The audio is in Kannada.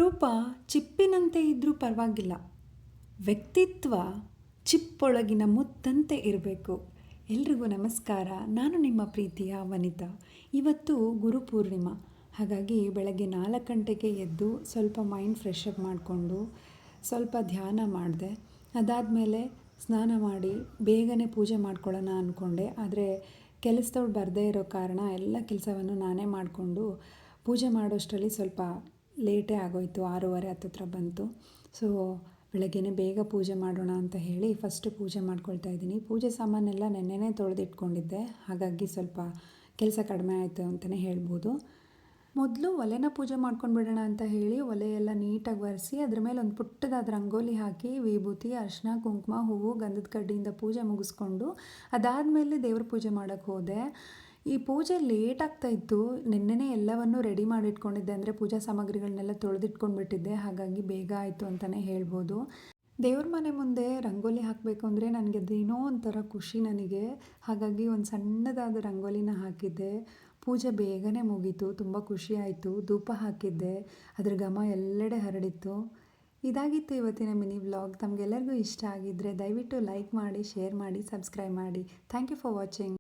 ರೂಪ ಚಿಪ್ಪಿನಂತೆ ಇದ್ದರೂ ಪರವಾಗಿಲ್ಲ, ವ್ಯಕ್ತಿತ್ವ ಚಿಪ್ಪೊಳಗಿನ ಮುತ್ತಂತೆ ಇರಬೇಕು. ಎಲ್ರಿಗೂ ನಮಸ್ಕಾರ. ನಾನು ನಿಮ್ಮ ಪ್ರೀತಿಯ ವನಿತಾ. ಇವತ್ತು ಗುರುಪೂರ್ಣಿಮಾ, ಹಾಗಾಗಿ ಬೆಳಗ್ಗೆ 4 ಗಂಟೆಗೆ ಎದ್ದು ಸ್ವಲ್ಪ ಮೈಂಡ್ ಫ್ರೆಶ್ ಅಪ್ ಮಾಡಿಕೊಂಡು ಸ್ವಲ್ಪ ಧ್ಯಾನ ಮಾಡಿದೆ. ಅದಾದಮೇಲೆ ಸ್ನಾನ ಮಾಡಿ ಬೇಗನೆ ಪೂಜೆ ಮಾಡ್ಕೊಳ್ಳೋಣ ಅಂದ್ಕೊಂಡೆ. ಆದರೆ ಕೆಲಸದವ್ಳು ಬರದೇ ಇರೋ ಕಾರಣ ಎಲ್ಲ ಕೆಲಸವನ್ನು ನಾನೇ ಮಾಡಿಕೊಂಡು ಪೂಜೆ ಮಾಡೋಷ್ಟರಲ್ಲಿ ಸ್ವಲ್ಪ ಲೇಟೇ ಆಗೋಯಿತು. 6:30 ಹತ್ತತ್ರ ಬಂತು. ಸೊ ಬೆಳಗ್ಗೆನೇ ಬೇಗ ಪೂಜೆ ಮಾಡೋಣ ಅಂತ ಹೇಳಿ ಫಸ್ಟು ಪೂಜೆ ಮಾಡ್ಕೊಳ್ತಾ ಇದ್ದೀನಿ. ಪೂಜೆ ಸಾಮಾನೆಲ್ಲ ನೆನ್ನೆನೇ ತೊಳೆದಿಟ್ಕೊಂಡಿದ್ದೆ, ಹಾಗಾಗಿ ಸ್ವಲ್ಪ ಕೆಲಸ ಕಡಿಮೆ ಆಯಿತು ಅಂತಲೇ ಹೇಳ್ಬೋದು. ಮೊದಲು ಒಲೆನ ಪೂಜೆ ಮಾಡ್ಕೊಂಡು ಬಿಡೋಣ ಅಂತ ಹೇಳಿ ಒಲೆಯೆಲ್ಲ ನೀಟಾಗಿ ಒರೆಸಿ ಅದ್ರ ಮೇಲೆ ಒಂದು ಪುಟ್ಟದಾದ ರಂಗೋಲಿ ಹಾಕಿ ವಿಭೂತಿ, ಅರಿಶಿನ, ಕುಂಕುಮ, ಹೂವು, ಗಂಧದ ಕಡ್ಡಿಯಿಂದ ಪೂಜೆ ಮುಗಿಸ್ಕೊಂಡು ಅದಾದಮೇಲೆ ದೇವ್ರ ಪೂಜೆ ಮಾಡೋಕ್ಕೆ ಹೋದೆ. ಈ ಪೂಜೆ ಲೇಟ್ ಆಗ್ತಾಯಿತ್ತು. ನೆನ್ನೆನೇ ಎಲ್ಲವನ್ನೂ ರೆಡಿ ಮಾಡಿಟ್ಕೊಂಡಿದ್ದೆ, ಅಂದರೆ ಪೂಜಾ ಸಾಮಗ್ರಿಗಳನ್ನೆಲ್ಲ ತೊಳೆದಿಟ್ಕೊಂಡ್ಬಿಟ್ಟಿದ್ದೆ, ಹಾಗಾಗಿ ಬೇಗ ಆಯಿತು ಅಂತಲೇ ಹೇಳ್ಬೋದು. ದೇವ್ರ ಮನೆ ಮುಂದೆ ರಂಗೋಲಿ ಹಾಕಬೇಕು ಅಂದರೆ ನನಗೆ ಅದೇನೋ ಒಂಥರ ಖುಷಿ ನನಗೆ. ಹಾಗಾಗಿ ಒಂದು ಸಣ್ಣದಾದ ರಂಗೋಲಿನ ಹಾಕಿದ್ದೆ. ಪೂಜೆ ಬೇಗನೆ ಮುಗೀತು, ತುಂಬ ಖುಷಿ ಆಯಿತು. ಧೂಪ ಹಾಕಿದ್ದೆ, ಅದ್ರ ಘಮ ಎಲ್ಲೆಡೆ ಹರಡಿತ್ತು. ಇದಾಗಿತ್ತು ಇವತ್ತಿನ ಮಿನಿ ವ್ಲಾಗ್. ತಮಗೆಲ್ಲರಿಗೂ ಇಷ್ಟ ಆಗಿದ್ದರೆ ದಯವಿಟ್ಟು ಲೈಕ್ ಮಾಡಿ, ಶೇರ್ ಮಾಡಿ, ಸಬ್ಸ್ಕ್ರೈಬ್ ಮಾಡಿ. Thank you for watching.